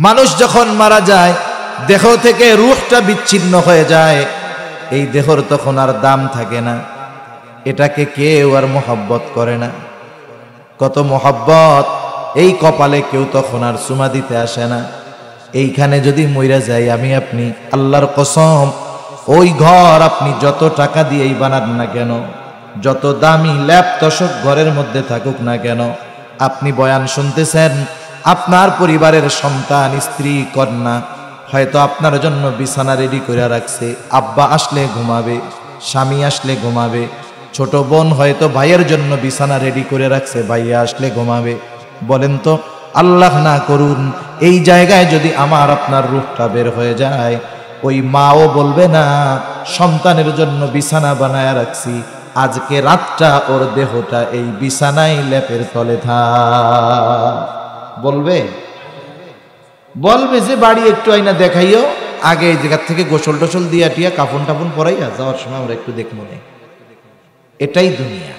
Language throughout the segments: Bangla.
মানুষ যখন মারা যায় দেহ থেকে রূহটা বিচ্ছিন্ন হয়ে যায়, এই দেহর তখন আর দাম থাকে না, এটাকে কেউ আর মোহাব্বত করে না। কত মোহাব্বত, এই কপালে কেউ তখন আর চুমা দিতে আসে না। এইখানে যদি মইরা যাই আমি আপনি, আল্লাহর কসম, ওই ঘর আপনি যত টাকা দিয়েই বানান না কেন, যত দামি ল্যাপ তশক ঘরের মধ্যে থাকুক না কেন, আপনি বয়ান শুনতেছেন, আপনার পরিবারের সন্তান, স্ত্রী, কন্যা হয়তো আপনার জন্য বিছানা রেডি করে রাখছে, আব্বা আসলে ঘুমাবে, স্বামী আসলে ঘুমাবে, ছোট বোন হয়তো ভাইয়ের জন্য বিছানা রেডি করে রাখছে, ভাইয়া আসলে ঘুমাবে। বলেন তো, আল্লাহ না করুন এই জায়গায় যদি আমার আপনার রূহটা বের হয়ে যায়, ওই মাও বলবে না সন্তানের জন্য বিছানা বানায় রাখছি, আজকে রাতটা ওর দেহটা এই বিছানায় লেপের তলে বলবে? বলবে যে বাড়ি একটু আইনা দেখাইও, আগে এই জায়গা থেকে গোসল টোসল দিয়া টিয়া কাফন টাফন পরাইয়া যাওয়ার সময় আমরা একটু দেখবো না। এটাই দুনিয়া,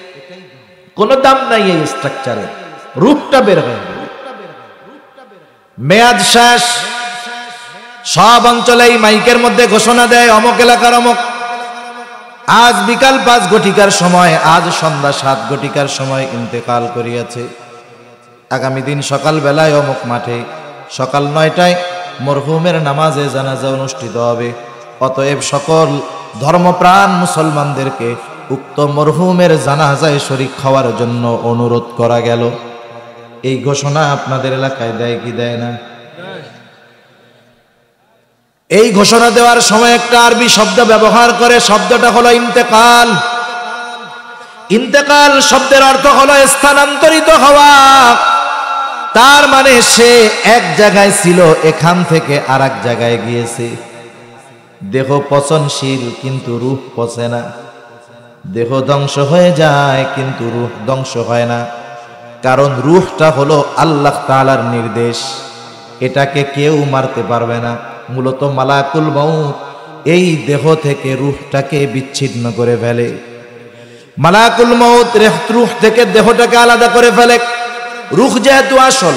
কোনো দাম নাই এই স্ট্রাকচারে। রূপটা বের হয়ে গেল, মেয়াদ শেষ। সব অঞ্চলে এই মাইকের মধ্যে ঘোষণা দেয়, অমুক এলাকার অমুক আজ বিকাল 5 ঘটিকার সময়, আজ সন্ধ্যা 7 ঘটিকার সময় ইন্তেকাল করিয়াছে। আগামী দিন সকাল বেলায় অমুক মাঠে সকাল 9টায় মরহুমের নামাজে জানাজা অনুষ্ঠিত হবে। অতএব সকল ধর্মপ্রাণ মুসলমানদেরকে উক্ত মরহুমের জানাজায় শরীক হওয়ার জন্য অনুরোধ করা গেল। এই ঘোষণা আপনাদের এলাকায় দেয় কি দেয় না? এই ঘোষণা দেওয়ার সময় একটা আরবি শব্দ ব্যবহার করে, শব্দটা হলো ইন্তেকাল। ইন্তেকাল শব্দের অর্থ হলো স্থানান্তরিত হওয়া। তার মানে সে এক জায়গায় ছিল, এখান থেকে আর এক জায়গায় গিয়েছে। দেহ পচনশীল কিন্তু রূহ পচে না, দেহ ধ্বংস হয়ে যায় কিন্তু রূহ ধ্বংস হয় না। কারণ রূহটা হলো আল্লাহ তাআলার নির্দেশ, এটাকে কেউ মারতে পারবে না। মূলত মালাকুল মউত এই দেহ থেকে রূহটাকে বিচ্ছিন্ন করে ফেলে। মালাকুল মউত রূহ থেকে দেহটাকে আলাদা করে ফেলে। রূহ যেহেতু আসল,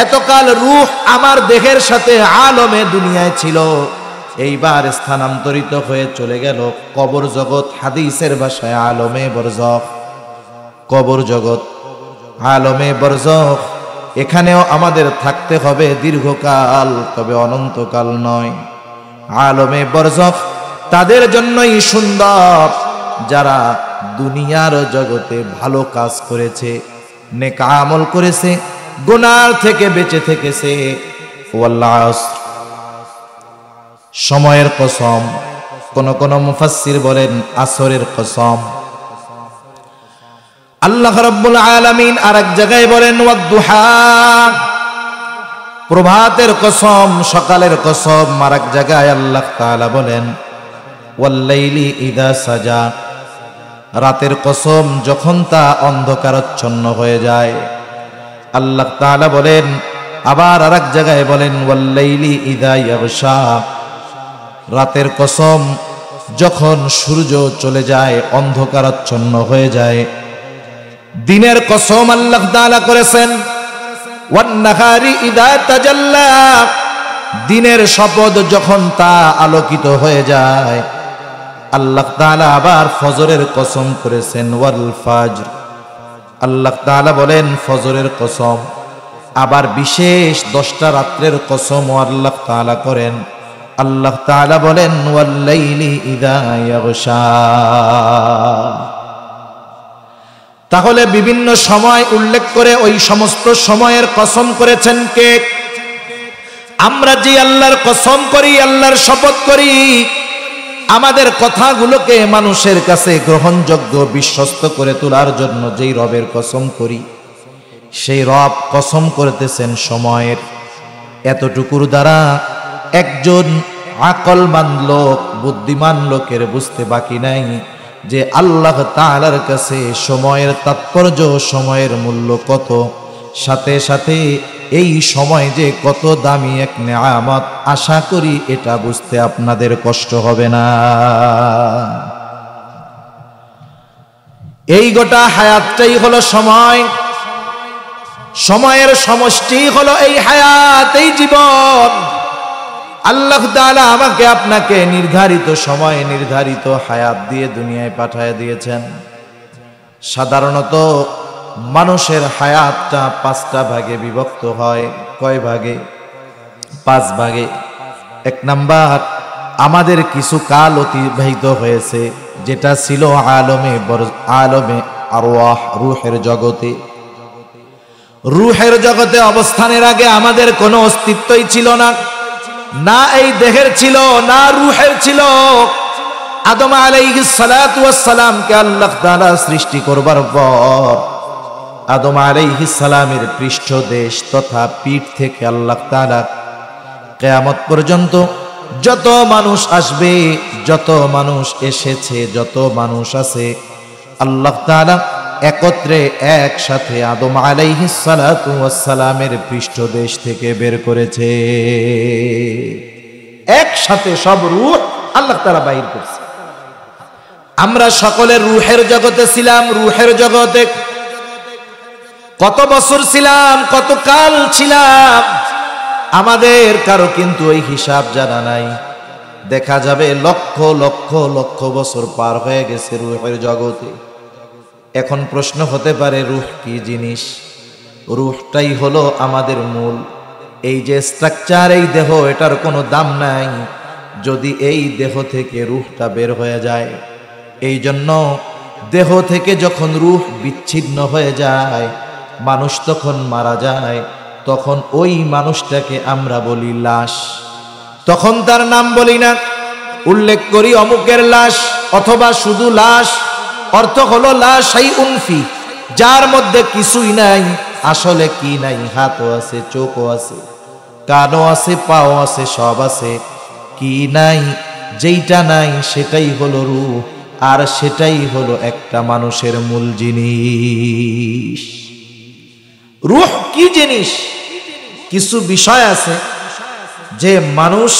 এতকাল রূহ আমার দেহের সাথে আলমে দুনিয়ায় ছিল, এইবার স্থানান্তরিত হয়ে চলে গেল কবর জগৎ। হাদিসের ভাষায় আলমে বরজখ, কবর জগৎ, আলমে বরজখ। এখানেও আমাদের থাকতে হবে দীর্ঘকাল, তবে অনন্তকাল নয়। আলমে বরজখ তাদের জন্যই সুন্দর যারা দুনিয়ার জগতে ভালো কাজ করেছে, নেক আমল করেছে, গুনাহ থেকে বেঁচে থেকেছে। ওয়াল্লাহ সময়ের কসম, কোন কোন মুফাসসির বলেন আসরের কসম। আল্লাহ রাব্বুল আলামিন আরেক জায়গায় বলেন ওয়াদ-দুহা, প্রভাতের কসম, সকালের কসম। আরেক জায়গায় আল্লাহ তাআলা বলেন ওয়াল-লাইলি ইযা সাজা, রাতের কসম যখন তা অন্ধকারাচ্ছন্ন হয়ে যায়। আল্লাহ তাআলা বলেন আবার আরেক জায়গায় বলেন ওয়াল-লাইলি ইযা ইয়াগশা, রাতের কসম যখন সূর্য চলে যায়, অন্ধকারাচ্ছন্ন হয়ে যায়। দিনের কসম আল্লাহ তাআলা করেছেন ওয়ান-নাহারি ইযা তাজাল্লা, দিনের শপথ যখন তা আলোকিত হয়ে যায়। আল্লাহ তাআলা আবার ফজরের কসম করেছেন ওয়াল ফাজর, আল্লাহ তাআলা বলেন ফজরের কসম। আবার বিশেষ 10টা রাত্রের কসম আল্লাহ তাআলা করেন। আল্লাহ তাআলা বলেন ওয়াল-লাইলি ইযা ইয়াগশা। তাহলে বিভিন্ন সময় উল্লেখ করে ওই সমস্ত সময়ের কসম করেছেন কে? আমরা যে আল্লাহর কসম করি, আল্লাহর শপথ করি, আমাদের কথাগুলোকে মানুষের কাছে গ্রহণযোগ্য, বিশ্বস্ত করে তোলার জন্য যেই রবের কসম করি, সেই রব কসম করতেছেন সময়ের। এতটুকুর দ্বারা একজন আকলমান লোক, বুদ্ধিমান লোকের বুঝতে বাকি নাই যে আল্লাহ তাআলার কাছে সময়ের তাৎপর্য, সময়ের মূল্য কত। সাথে সাথে এই সময় যে কত দামি এক নেয়ামত, আশা করি এটা বুঝতে আপনাদের কষ্ট হবে না। এই গোটা হায়াতটাই হলো সময়। সময়ের সমষ্টি হলো এই হায়াত, এই জীবন। আল্লাহ তাআলা আমাকে আপনাকে নির্ধারিত সময়ে নির্ধারিত হায়াত দিয়ে দুনিয়ায় পাঠিয়ে দিয়েছেন। সাধারণত মানুষের হায়াতটা 5টা ভাগে বিভক্ত হয়। কয় ভাগে? 5 ভাগে। 1 নাম্বার, আমাদের কিছু কাল অতিবাহিত হয়েছে, যেটা ছিল আলমে আরওয়াহ, রূহের জগতে। রূহের জগতে অবস্থানের আগে আমাদের কোনো অস্তিত্বই ছিল না, না এই দেহের ছিল না রূহের ছিল। আদম আলাইহিস সালাতু ওয়াস সালামকে আল্লাহ তাআলা সৃষ্টি করবার পর আদম আলাইহিস সালামের পৃষ্ঠদেশ তথা পিঠ থেকে আল্লাহ তাআলা কিয়ামত পর্যন্ত যত মানুষ আসবে, যত মানুষ এসেছে, যত মানুষ আছে, আল্লাহ তাআলা একত্রে একসাথে আদম আলাইহিস সালাতু ওয়াস সালামের পৃষ্ঠদেশ থেকে বের করেছে। একসাথে সব রূহ আল্লাহ তাআলা বাইর করছে। আমরা সকলে রূহের জগতে ছিলাম। রূহের জগতে কত বছর ছিলাম, কত কাল ছিলাম, আমাদের কারো কিন্তু ওই হিসাব জানা নাই। দেখা যাবে লক্ষ লক্ষ লক্ষ বছর পার হয়ে গেছে রূহের জগতে। এখন প্রশ্ন হতে পারে, রূহ কি জিনিস? রূহটাই হলো আমাদের মূল। এই যে স্ট্রাকচার, এই দেহ, এটার কোনো দাম নাই যদি এই দেহ থেকে রূহটা বের হয়ে যায়। এই জন্য দেহ থেকে যখন রূহ বিচ্ছিন্ন হয়ে যায়, মানুষ তখন মারা যায়, তখন ওই মানুষটাকে আমরা বলি লাশ। তখন তার নাম বলি না, উল্লেখ করি অমুকের লাশ অথবা শুধু লাশ। অর্থ হলো লা শাইউন ফি, যার মধ্যে কিছুই নাই। আসলে কি নাই? হাতও আছে, চোখও আছে, কানও আছে, পাও আছে, সব আছে। কি নাই? যেইটা নাই সেটাই হলো রূহ, আর সেটাই হলো একটা মানুষের মূল জিনিস। রূহ কি জিনিস? কিছু বিষয় আছে যে মানুষ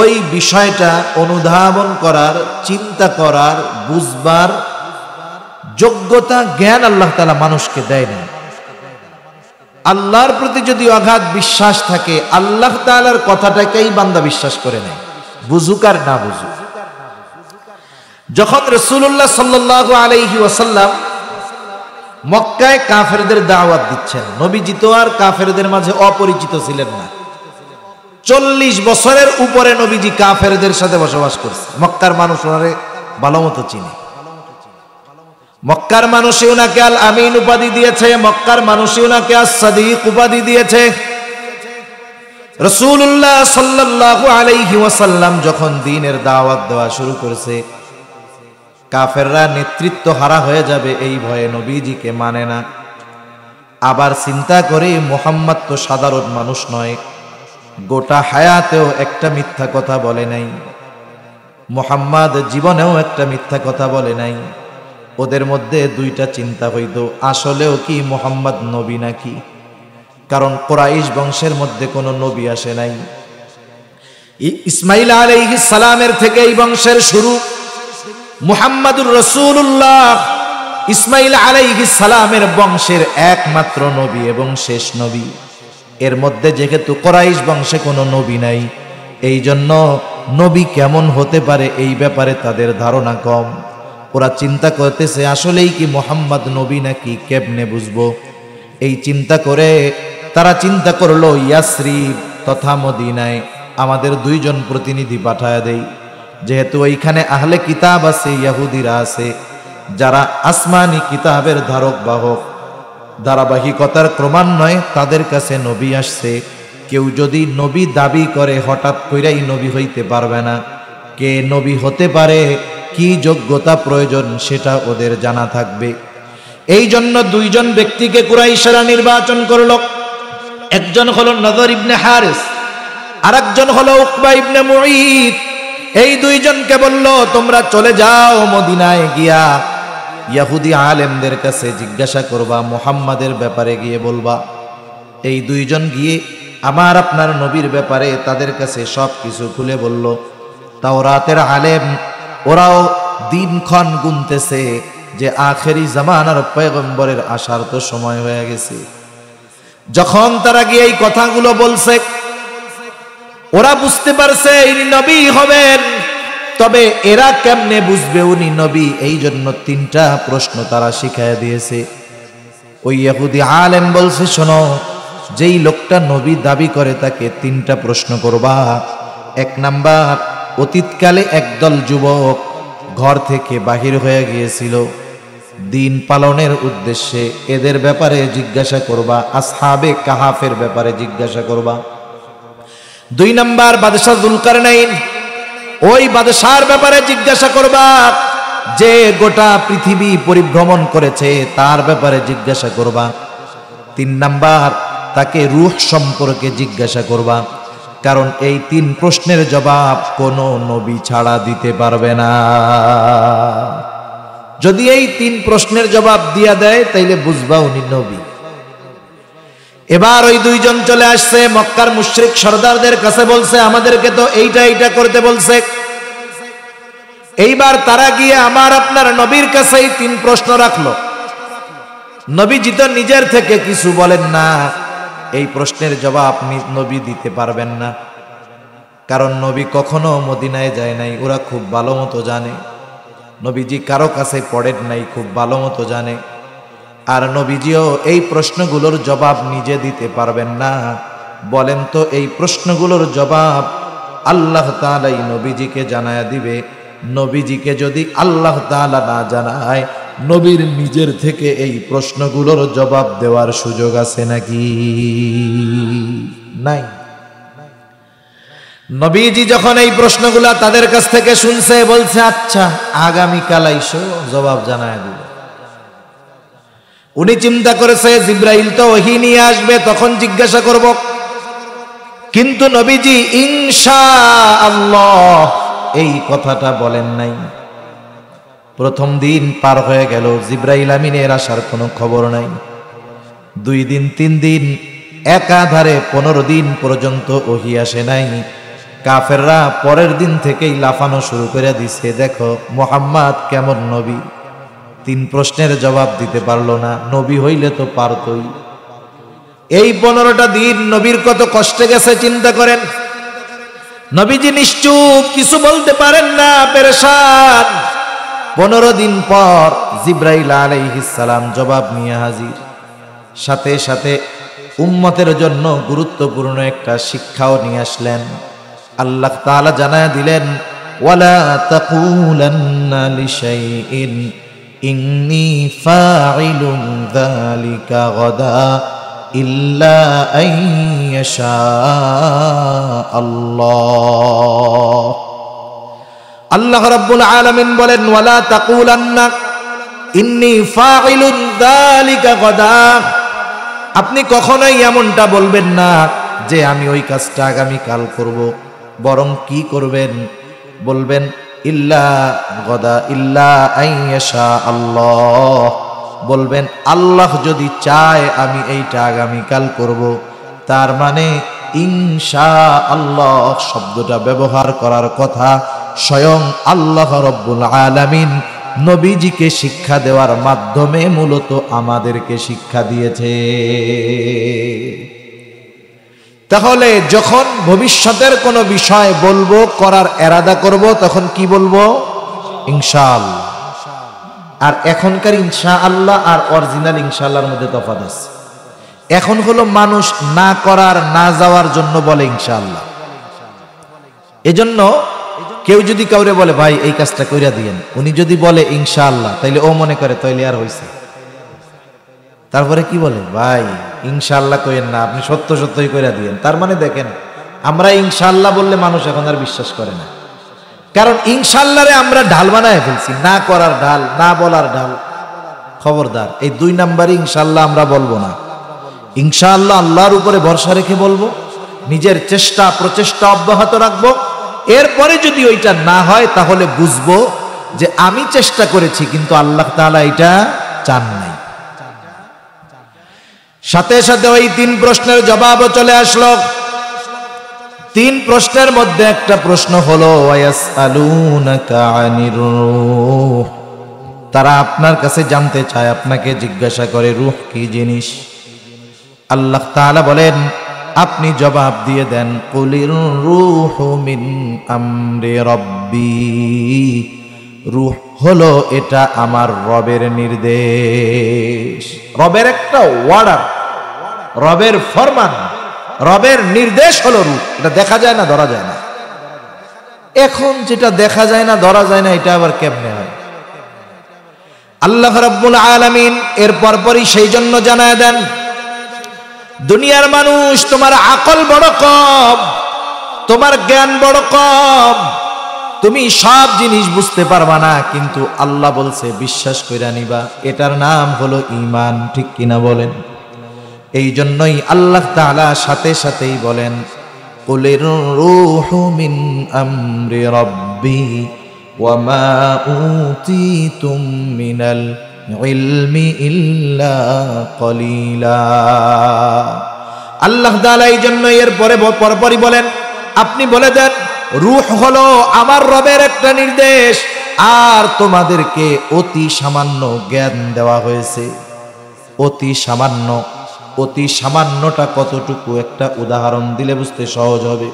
ওই বিষয়টা অনুধাবন করার, চিন্তা করার, বুঝবার যোগ্যতা, জ্ঞান আল্লাহ তাআলা মানুষকে দেয়নি। আল্লাহর প্রতি যদি অগাধ বিশ্বাস থাকে, আল্লাহ তাআলার কথাটাকেই বান্দা বিশ্বাস করে নেয়, বুঝুক আর না বুঝুক। যখন রাসূলুল্লাহ সাল্লাল্লাহু আলাইহি ওয়াসাল্লাম মক্কায় কাফেরদের দাওয়াত দিচ্ছেন, নবীজি তো আর কাফেরদের মাঝে অপরিচিত ছিলেন না। 40 বছরের উপরে নবীজি কাফেরদের সাথে বসবাস করছে। মক্কার মানুষ ওনারে ভালো মতো চিনে। মক্কার মানুষই ওনাকে আল আমিন উপাধি দিয়েছে, মক্কার মানুষই ওনাকে আস-সাদিক উপাধি দিয়েছে। রাসূলুল্লাহ সাল্লাল্লাহু আলাইহি ওয়াসাল্লাম যখন দ্বীনের দাওয়াত দেওয়া শুরু করেছে, কাফেররা নেতৃত্ব হারা হয়ে যাবে এই ভয়ে নবীজিকে মানে না। আবার চিন্তা করে, মুহাম্মদ তো সাধারণ মানুষ নয়, গোটা হায়াতেও একটা মিথ্যা কথা বলে নাই, মুহাম্মদ জীবনেও একটা মিথ্যা কথা বলে নাই। ওদের মধ্যে 2টা চিন্তা হইতো, আসলেও কি মুহাম্মদ নবী নাকি? কারণ কুরাইশ বংশের মধ্যে কোনো নবী আসে নাই। ইসমাইল আলাইহিস সালামের থেকে এই বংশের শুরু। মুহাম্মাদুর রাসূলুল্লাহ ইসমাইল আলাইহিস সালামের বংশের একমাত্র নবী এবং শেষ নবী। এর মধ্যে যেহেতু কুরাইশ বংশে কোনো নবী নাই, এই জন্য নবী কেমন হতে পারে এই ব্যাপারে তাদের ধারণা কম। ওরা চিন্তা করতেছে, আসলেই কি মুহাম্মদ নবী নাকি, কেমনে বুঝবো? এই চিন্তা করে তারা চিন্তা করলো, ইয়াসরিব তথা মদিনায় আমাদের 2 জন প্রতিনিধি পাঠায় দেই। যেহেতু ওইখানে আহলে কিতাব আছে, ইহুদিরা আছে, যারা আসমানি কিতাবের ধারক বাহক, ধারাবাহিকতার ক্রমান্বয়ে তাদের কাছে নবী আসছে। কেউ যদি নবী দাবি করে, হঠাৎ কইরাই নবী হইতে পারবে না। কে নবী হতে পারে, কি যোগ্যতা প্রয়োজন, সেটা ওদের জানা থাকবে। এই জন্য 2 জন ব্যক্তিকে কুরাইশরা নির্বাচন করলো। একজন হলো নযর ইবনে হারিস, আরেকজন হলো উকবা ইবনে মুঈত। এই 2 জনকে বলল, তোমরা চলে যাও মদিনায়, গিয়া ইহুদি আলেমদের কাছে জিজ্ঞাসা করবা, মুহাম্মাদের ব্যাপারে গিয়ে বলবা। এই 2 জন গিয়ে আমার আপনার নবীর ব্যাপারে তাদের কাছে সব কিছু খুলে বলল। তাওরাতের আলেম, ওরাও দিনক্ষণ গুনতেছে যে আখেরি জামানার পয়গম্বরের আসার তো সময় হয়ে গেছে। যখন তারা গিয়ে এই কথাগুলো বলছে, ওরা বুঝতে পারছে ইনি নবী হবেন, তবে এরা কেমনে বুঝবে উনি নবী? এই জন্য 3টা প্রশ্ন তারা শিখায় দিয়েছে। ওই ইহুদি আলেম বলছে, শোনো, যেই লোকটা নবী দাবি করে তাকে 3টা প্রশ্ন করবা। 1 নাম্বার, অতীতকালে একদল যুবক ঘর থেকে বাহির হয়ে গিয়েছিল দিন পালনের উদ্দেশ্যে, এদের ব্যাপারে জিজ্ঞাসা করবা। আসহাবে কাহাফের ব্যাপারে জিজ্ঞাসা করবা। 2 নাম্বার, বাদশাহ যুলকারনাইন, ওই বাদশার ব্যাপারে জিজ্ঞাসা করবা, যে গোটা পৃথিবী পরিভ্রমণ করেছে তার ব্যাপারে জিজ্ঞাসা করবা। 3 নাম্বার, তাকে রূহ সম্পর্কে জিজ্ঞাসা করবা, কারণ এই 3 প্রশ্নের জবাব কোনো নবী ছাড়া দিতে পারবে না। যদি এই 3 প্রশ্নের জবাব দিয়া দেয় তাইলে বুঝবা উনি নবী। এবার ওই 2 জন চলে আসছে, মক্কার মুশরিক সরদারদের কাছে বলছে, আমাদেরকে তো এইটা করতে বলছে। এইবার তারা গিয়ে আমার আপনার নবীর কাছেই 3 প্রশ্ন রাখলো। নবীজি তো নিজের থেকে কিছু বলেন না, এই প্রশ্নের জবাব নবী দিতে পারবেন না, কারণ নবী কখনো মদিনায় যায় নাই, ওরা খুব ভালো মতো জানে। নবীজি কারো কাছে পড়েন নাই, খুব ভালো মতো জানে। আর নবীজিও এই প্রশ্নগুলোর জবাব নিজে দিতে পারবেন না। বলেন তো, এই প্রশ্নগুলোর জবাব আল্লাহ তাআলাই নবীজিকে জানায়া দিবে। নবীজিকে যদি আল্লাহ তাআলা না জানায়, নবীর নিজের থেকে এই প্রশ্নগুলোর জবাব দেওয়ার সুযোগ আছে নাকি? নাই। নবীজি যখন এই প্রশ্নগুলা তাদের কাছ থেকে শুনছে, বলছে, আচ্ছা আগামীকাল আইসো, জবাব জানায় দিব। উনি চিন্তা করেছে জিব্রাইল তো ওহী নিয়ে আসবে, তখন জিজ্ঞাসা করব। কিন্তু নবীজি ইনশাআল্লাহ এই কথাটা বলেন নাই। প্রথম দিন পার হয়ে গেল, জিব্রাইল আমিনের আসার কোনো খবর নাই। 2 দিন 3 দিন, একাধারে 15 দিন পর্যন্ত ওহী আসে নাই। কাফেররা পরের দিন থেকেই লাফানো শুরু করে দিছে, দেখো মুহাম্মদ কেমন নবী, 3 প্রশ্নের জবাব দিতে পারলো না, নবী হইলে তো পারতই। এই 15টা দিন নবীর কত কষ্টে গেছে চিন্তা করেন। নবীজি নিশ্চুপ, কিছু বলতে পারেন না, পেরেশান। 15 দিন পর জিব্রাইল আলাইহিস সালাম জবাব নিয়ে হাজির। সাথে সাথে উম্মতের জন্য গুরুত্বপূর্ণ একটা শিক্ষাও নিয়ে আসলেন। আল্লাহ তাআলা জানায় দিলেন, ওয়ালা তাকুলান্না লিশাইইন ইন্নী ফাইলুন যালিকা গাদা ইল্লা আইয়াশা আল্লাহ। আল্লাহ রাব্বুল আলামিন বলেন, ওয়ালা তাকুলান্না ইন্নী ফাইলুন যালিকা গাদা, আপনি কখনোই এমনটা বলবেন না যে আমি ওই কাজটা আগামী কাল করব। বরং কি করবেন? বলবেন ইল্লা গাদা ইল্লা আইয়াশা আল্লাহ, বলবেন আল্লাহ যদি চায় আমি এইটা আগামীকাল করব। তার মানে ইনশাআল্লাহ শব্দটা ব্যবহার করার কথা স্বয়ং আল্লাহ রাব্বুল আলামিন নবীজিকে শিক্ষা দেওয়ার মাধ্যমে মূলত আমাদেরকে শিক্ষা দিয়েছে। তাহলে যখন ভবিষ্যতের কোনো বিষয় বলবো, করার এরাদা করব, তখন কি বলবো? ইনশাআল্লাহ। আর এখনকার ইনশাআল্লাহ আর অরিজিনাল ইনশাআল্লাহর মধ্যে তফাৎ আছে। এখন হলো মানুষ না করার, না যাওয়ার জন্য বলে ইনশাআল্লাহ। এজন্য কেউ যদি কাউরে বলে ভাই এই কাজটা কইরা দিয়েন, উনি যদি বলে ইনশাআল্লাহ, তাইলে ও মনে করে তাইলে আর হইছে। তারপরে কি বলে, ভাই ইনশাআল্লাহ কইেন না, আপনি সত্য সত্যই কইরা দিয়েন। তার মানে দেখেন, আমরা ইনশাআল্লাহ বললে মানুষ এখন আর বিশ্বাস করে না, কারণ ইনশাআল্লাহরে আমরা ঢাল বানায় ফেলছি, না করার ঢাল, না বলার ঢাল। খবরদার, এই 2 নাম্বারে ইনশাআল্লাহ আমরা বলবো না। ইনশাআল্লাহ আল্লাহর উপরে ভরসা রেখে বলবো, নিজের চেষ্টা প্রচেষ্টা অব্যাহত রাখবো। এরপরে যদি ওইটা না হয় তাহলে বুঝবো যে আমি চেষ্টা করেছি কিন্তু আল্লাহ তাআলা এটা চান নাই। সাথে সাথে ওই 3 প্রশ্নের জবাবও চলে আসলো। 3 প্রশ্নের মধ্যে একটা প্রশ্ন হলো ওয়ায়াসআলুনাকা আনির রূহ, তারা আপনার কাছে জানতে চায়, আপনাকে জিজ্ঞাসা করে রূহ কি জিনিস। আল্লাহ তাআলা বলেন, আপনি জবাব দিয়ে দেন, কুলির রূহু মিন আমরি রব্বি, রূহ হলো এটা আমার রবের নির্দেশ। রবের একটা ওয়ার্ডার, রবের ফরমান, রবের নির্দেশ হলো রূহ। এটা দেখা যায় না, ধরা যায় না। এখন যেটা দেখা যায় না, ধরা যায় না, এটা আবার কেমনে হয়? আল্লাহ রাব্বুল আলামিন এর পরপরই সেই জন্য জানায় দেন, দুনিয়ার মানুষ, তোমার আকল বড় কম, তোমার জ্ঞান বড় কম, তুমি সব জিনিস বুঝতে পারবা না, কিন্তু আল্লাহ বলছে বিশ্বাস কইরা নিবা। এটার নাম হলো ঈমান। ঠিক কিনা বলেন? এই জন্যই আল্লাহ তাআলা সাথে সাথেই বলেন, কুলির রূহু মিন আমরি রব্বি ওয়া মা উতীতুম মিনাল ইলমি ইল্লা কলিলা। আল্লাহ তাআলা এই জন্য এর পরপরই বলেন, আপনি বলে দেন, রূহ হলো আমার রবের একটা নির্দেশ, আর তোমাদেরকে অতি সামান্য জ্ঞান দেওয়া হয়েছে। অতি সামান্য, অতি সামান্যটা কতটুকু একটা উদাহরণ দিলে বুঝতে সহজ হবে।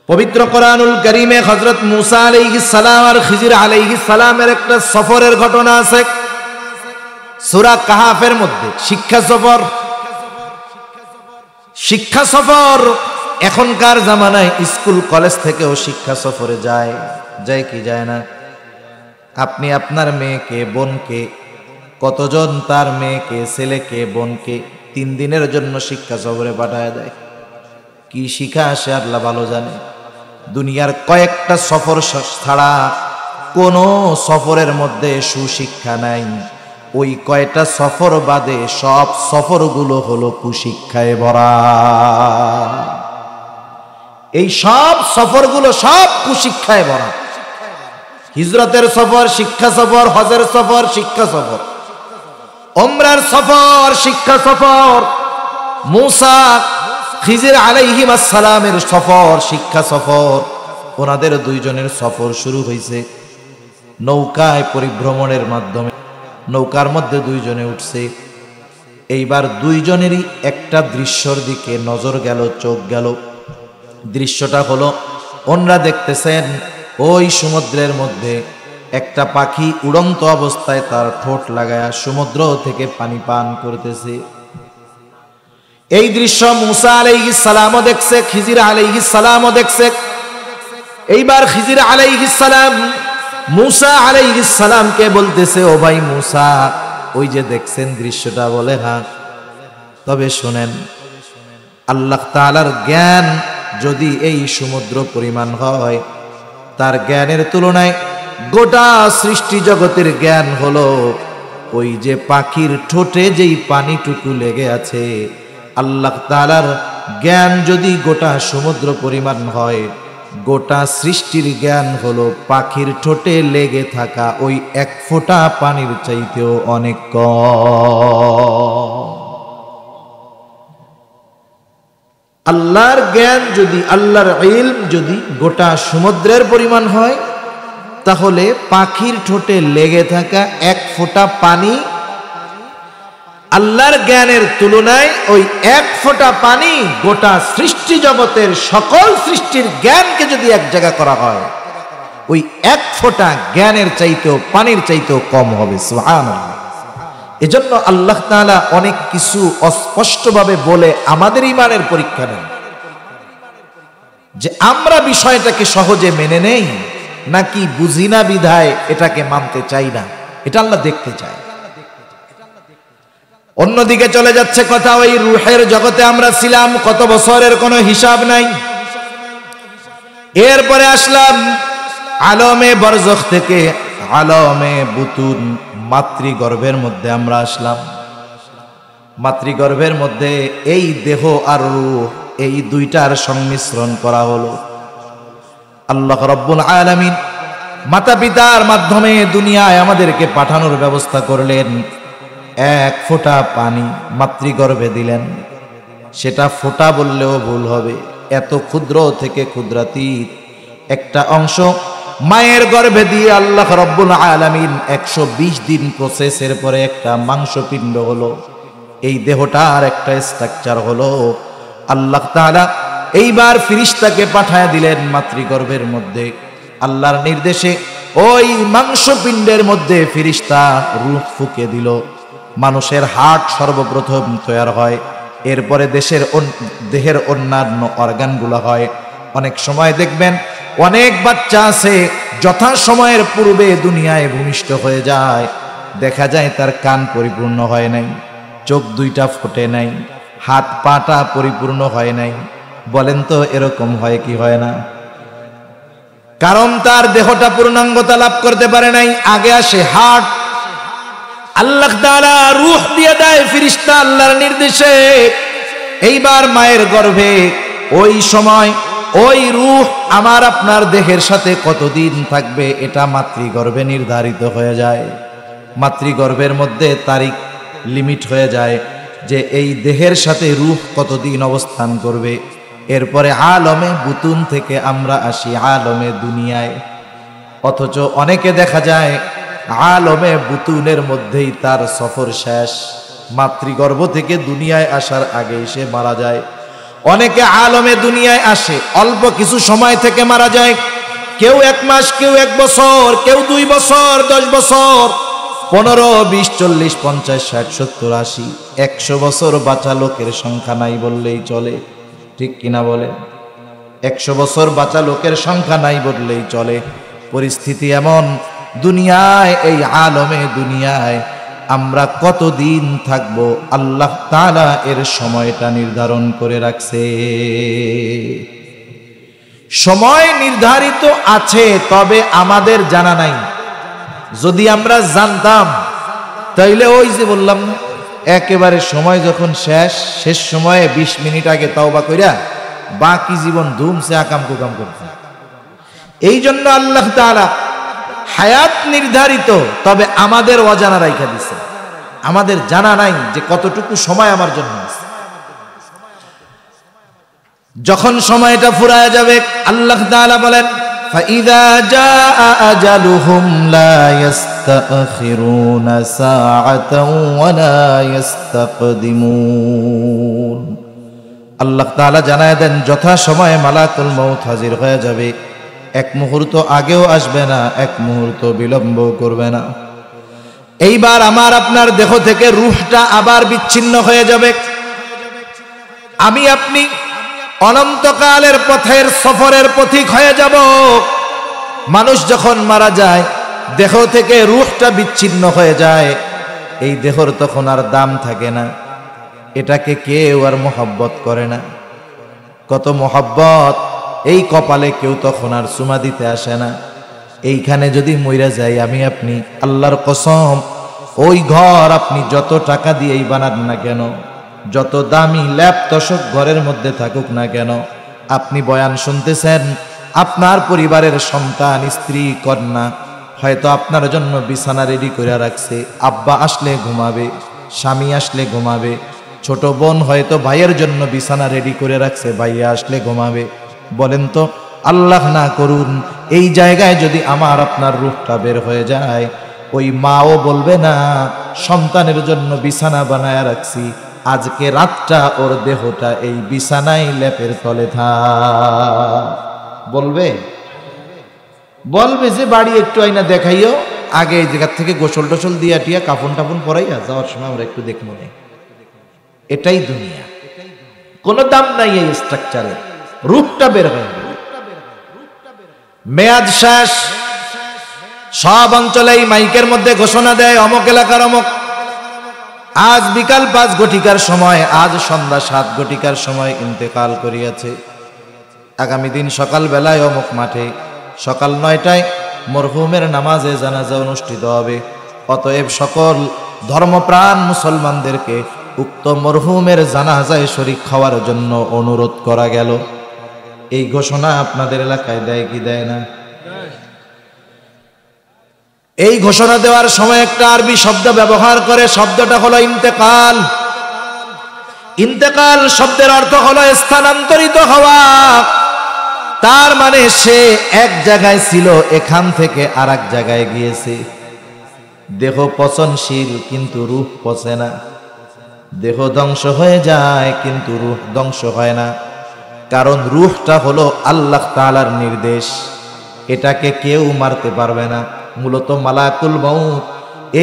পবিত্র কোরআনুল কারীমে হযরত মূসা আলাইহিস সালাম আর খিজির আলাইহিস সালামের একটা সফরের ঘটনা আছে সূরা কাহাফের মধ্যে। শিক্ষা সফর, শিক্ষা সফর এখনকার জামানায় স্কুল কলেজ থেকেও শিক্ষা সফরে যায়, যায় কি যায় না? আপনি আপনার মেয়েকে, বোনকে, কতজন তার মেয়েকে, ছেলেকে, বোনকে 3 দিনের জন্য শিক্ষা সফরে পাঠায় দেয়। কি শিক্ষা আসে আল্লাহ ভালো জানে। দুনিয়ার কয়েকটা সফর ছাড়া কোনো সফরের মধ্যে সুশিক্ষা নাই। ওই কয়টা সফর বাদে সব সফরগুলো হলো কুশিক্ষায় ভরা। এই সব সফরগুলো সব কুশিক্ষায় ভরা। হিজরতের সফর শিক্ষা সফর, হজের সফর শিক্ষা সফর, উমরার সফর শিক্ষা সফর, মূসা খিজির আলাইহিস সালামের সফর শিক্ষা সফর। ওনাদের 2 জনের সফর শুরু হয়েছে নৌকায় পরিভ্রমণের মাধ্যমে। নৌকার মধ্যে 2 জনে উঠছে। এইবার 2 জনেরই একটা দৃশ্যর দিকে নজর গেল, চোখ গেল। দৃশ্যটা হলো, ওনারা দেখতেছেন ওই সমুদ্রের মধ্যে একটা পাখি উড়ন্ত অবস্থায় তার ঠোঁট লাগায়া সমুদ্র থেকে পানি পান করতেছে। এই দৃশ্য মূসা আলাইহিস সালামও দেখছে, খিজির আলাইহিস সালামও দেখছে। এইবার খিজির আলাইহিস সালাম মূসা আলাইহিস সালামকে বলতেছে, ও ভাই মূসা, ওই যে দেখছেন দৃশ্যটা? বলে হ্যাঁ। তবে শুনেন, আল্লাহ তাআলার জ্ঞান যদি এই সমুদ্র পরিমাণ হয়, তার জ্ঞানের তুলনায় গোটা সৃষ্টি জগতের জ্ঞান হলো ওই যে পাখির ঠোঁটে যেই পানিটুকু লেগে আছে। আল্লাহ তাআলার জ্ঞান যদি গোটা সমুদ্র পরিমাণ হয়, গোটা সৃষ্টির জ্ঞান হলো পাখির ঠোঁটে লেগে থাকা ওই 1 ফোঁটা পানির চাইতেও অনেক কম। আল্লাহর জ্ঞান যদি, আল্লাহর ইলম যদি গোটা সমুদ্রের পরিমাণ হয়, তাহলে পাখির ঠোঁটে লেগে থাকা 1 ফোঁটা পানি আল্লাহর জ্ঞানের তুলনায় ওই 1 ফোঁটা পানি গোটা সৃষ্টি জগতের সকল সৃষ্টির জ্ঞানকে যদি এক জায়গা করা হয়, ওই 1 ফোঁটা জ্ঞানের চাইতেও, পানির চাইতেও কম হবে। সুবহানাল্লাহ। এজন্য আল্লাহ তাআলা অনেক কিছু অস্পষ্টভাবে বলে আমাদের ঈমানের পরীক্ষা নেন, যে আমরা বিষয়টাকে সহজে মেনে নেই নাকি বুঝি না বিধায় এটাকে মানতে চাই না, এটা আল্লাহ দেখতে চায়। অন্যদিকে চলে যাচ্ছে কথা, ওই রূহের জগতে আমরা ছিলাম কত বছরের কোনো হিসাব নাই। এরপরে আসলাম আলমে বরজখ থেকে আলমে বুতুন, মাতৃগর্ভের মধ্যে আমরা আসলাম। মাতৃগর্ভের মধ্যে এই দেহ আর রূহ, এই দুইটার সংমিশ্রণ করা হলো। আল্লাহ রাব্বুল আলামিন মাতা পিতার মাধ্যমে দুনিয়ায় আমাদেরকে পাঠানোর ব্যবস্থা করলেন। 1 ফোঁটা পানি মাতৃগর্ভে দিলেন। সেটা ফোঁটা বললেও ভুল হবে, এত ক্ষুদ্র থেকে ক্ষুদ্রাতীত একটা অংশ মায়ের গর্ভে দিয়ে আল্লাহ রাব্বুল আলামিন 120 দিন প্রসেসের পরে একটা মাংসপিণ্ড হলো। এই দেহটার একটা স্ট্রাকচার হলো আল্লাহ তাআলা এইবার ফেরেশতাকে পাঠায় দিলেন মাতৃগর্ভের মধ্যে। আল্লাহর নির্দেশে ওই মাংসপিণ্ডের মধ্যে ফেরেশতা রূহ ফুঁকে দিল। মানুষের হার্ট সর্বপ্রথম তৈরি হয়, এরপরে দেহের অন্যান্য অর্গানগুলো হয়। অনেক সময় দেখবেন অনেক বাচ্চা আছে যথা সময়ের পূর্বে দুনিয়ায় ভূমিষ্ঠ হয়ে যায়, দেখা যায় তার কান পরিপূর্ণ হয় নাই, চোখ দুইটা ফোটে নাই, হাত পাটা পরিপূর্ণ হয় নাই। বলেন তো এরকম হয় কি হয় না? কারণ তার দেহটা পূর্ণাঙ্গতা লাভ করতে পারে নাই। আগে আসে হার্ট, আল্লাহ তাআলা রূহ দিয়ে দেয় ফেরেশতা আল্লাহর নির্দেশে। এইবার মায়ের গর্ভে ওই সময় ওই রূহ আমার আপনার দেহের সাথে কতদিন থাকবে এটা মাতৃগর্ভে নির্ধারিত হয়ে যায়। মাতৃগর্ভের মধ্যে তারিখ লিমিট হয়ে যায় যে এই দেহের সাথে রূহ কতদিন অবস্থান করবে। এরপরে আলমে বুতুন থেকে আমরা আসি আলমে দুনিয়ায়। অথচ অনেকে দেখা যায় আলমে বুতুনের মধ্যেই তার সফর শেষ, মাতৃগর্ভ থেকে দুনিয়ায় আসার আগেই সে মারা যায়। অনেকে আলমে দুনিয়ায় আসে অল্প কিছু সময় থেকে মারা যায়, কেউ 1 মাস, কেউ 1 বছর, কেউ 2 বছর, 10 বছর, 15, 20, 40, 50, 60, 70, 80, 100 বছর বাঁচা লোকের সংখ্যা নাই বললেই চলে। ঠিক কিনা বলে? 100 বছর বাঁচা লোকের সংখ্যা নাই বললেই চলে। পরিস্থিতি এমন, দুনিয়ায় এই আলমে দুনিয়ায় আমরা কতদিন থাকব আল্লাহ তাআলা এর সময়টা নির্ধারণ করে রাখছে। সময় নির্ধারিত আছে, তবে আমাদের জানা নাই। যদি আমরা জানতাম তাইলে ওই যে বললাম না, একেবারে সময় যখন শেষ সময়ে 20 মিনিট আগে তওবা কইরা বাকি জীবন ধুমসে আকাম কুকাম করতে। এই জন্য আল্লাহ তাআলা হায়াত নির্ধারিত, তবে আমাদের অজানা রাইখা দিছে। আমাদের জানা নাই যে কতটুকু সময় আমার জন্য আছে। যখন সময়টা ফুরায় যাবে আল্লাহ তাআলা বলেন ফাইযা জাআ আজালুহুম লা ইস্তাখিরুনা সাআতাও ওয়া লা ইস্তাকদিমুন। আল্লাহ তাআলা জানায় দেন যথা সময়ে মালাকুল মউত হাজির হয়ে যাবে, 1 মুহূর্ত আগেও আসবে না, 1 মুহূর্ত বিলম্ব করবে না। এইবার আমার আপনার দেহ থেকে রূহটা আবার বিচ্ছিন্ন হয়ে যাবে। আমি আপনি অনন্তকালের পথের সফরের পথিক হয়ে যাব। মানুষ যখন মারা যায় দেহ থেকে রূহটা বিচ্ছিন্ন হয়ে যায়, এই দেহর তখন আর দাম থাকে না, এটাকে কেউ আর মহব্বত করে না। কত মহব্বত এই কপালে কেউ তখন আর চুমা দিতে আসে না। এইখানে যদি মইরা যাই আমি আপনি, আল্লাহর কসম ওই ঘর আপনি যত টাকা দিয়েই বানান না কেন, যত দামি ল্যাপ তোশক ঘরের মধ্যে থাকুক না কেন, আপনি বয়ান শুনতেছেন, আপনার পরিবারের সন্তান, স্ত্রী, কন্যা হয়তো আপনার জন্য বিছানা রেডি করে রাখছে, আব্বা আসলে ঘুমাবে, স্বামী আসলে ঘুমাবে, ছোট বোন হয়তো ভাইয়ের জন্য বিছানা রেডি করে রাখছে, ভাইয়া আসলে ঘুমাবে। বলেন তো আল্লাহ না করুন এই জায়গায় যদি আমার আপনার রূহটা বের হয়ে যায়, ওই মাও বলবে না সন্তানের জন্য বিছানা বানায় রাখছি, আজকে রাতটা ওর দেহটা এই বিছানায় লেপের তলে থাক। বলবে যে বাড়ি একটু আইনা দেখাইও, আগে এই জায়গা থেকে গোসল টোসল দিয়া টিয়া কাফন টাফন পরাইয়া যাওয়ার সময় আমরা একটু দেখবো না। এটাই দুনিয়া, কোনো দাম নাই এই স্ট্রাকচারের। রূপটা বের হয়ে গেল, মেয়াদ শেষ। সব অঞ্চলে এই মাইকের মধ্যে ঘোষণা দেয় অমুক এলাকার অমুক আজ বিকাল 5 ঘটিকার সময়, আজ সন্ধ্যা 7 ঘটিকার সময় ইন্তেকাল করিয়াছে। আগামী দিন সকাল বেলায় অমুক মাঠে সকাল 9টায় মরহুমের নামাজে জানাজা অনুষ্ঠিত হবে। অতএব সকল ধর্মপ্রাণ মুসলমানদেরকে উক্ত মরহুমের জানাজায় শরীক হওয়ার জন্য অনুরোধ করা গেল। এই ঘোষণা আপনাদের এলাকায় দেয় কি দেয় না? এই ঘোষণা দেওয়ার সময় একটা আরবি শব্দ ব্যবহার করে, শব্দটা হলো ইন্তেকাল। ইন্তেকাল শব্দের অর্থ হলো স্থানান্তরিত হওয়া। তার মানে সে এক জায়গায় ছিল, এখান থেকে আরেক জায়গায় গিয়েছে। দেহ পচনশীল কিন্তু রূহ পচে না। দেহ ধ্বংস হয়ে যায় কিন্তু রূহ ধ্বংস হয় না, কারণ রূহটা হলো আল্লাহ তাআলার নির্দেশ, এটাকে কেউ মারতে পারবে না। মূলত মালাকুল মউত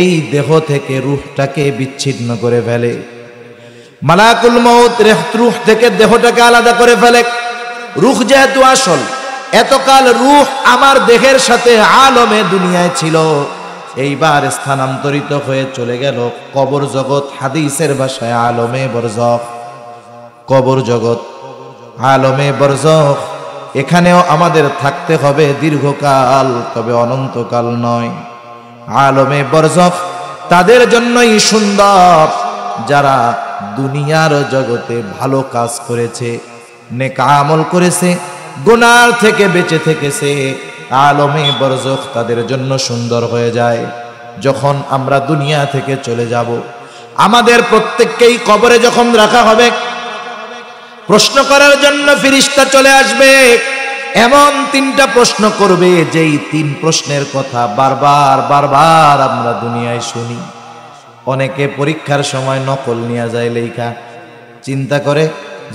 এই দেহ থেকে রূহটাকে বিচ্ছিন্ন করে ফেলে। মালাকুল মউত রূহ থেকে দেহটাকে আলাদা করে ফেলে। রূহ যেহেতু আসল, এতকাল রূহ আমার দেহের সাথে আলমে দুনিয়ায় ছিল, এইবার স্থানান্তরিত হয়ে চলে গেল কবর জগৎ, হাদিসের ভাষায় আলমে বরজখ। কবর জগৎ, আলমে বরজখ, এখানেও আমাদের থাকতে হবে দীর্ঘকাল, তবে অনন্তকাল নয়। আলমে বরজখ তাদের জন্যই সুন্দর যারা দুনিয়ার জগতে ভালো কাজ করেছে, নেক আমল করেছে, গুনার থেকে বেঁচে থেকেছে। আলমে বরজখ তাদের জন্য সুন্দর হয়ে যায়। যখন আমরা দুনিয়া থেকে চলে যাব, আমাদের প্রত্যেককেই কবরে যখন রাখা হবে, প্রশ্ন করার জন্য ফেরেশতা চলে আসবে। এমন 3টা প্রশ্ন করবে, যেই 3 প্রশ্নের কথা বারবার বারবার আমরা দুনিয়ায় শুনি। অনেকে পরীক্ষার সময় নকল নিয়ে যায় লেখা, চিন্তা করে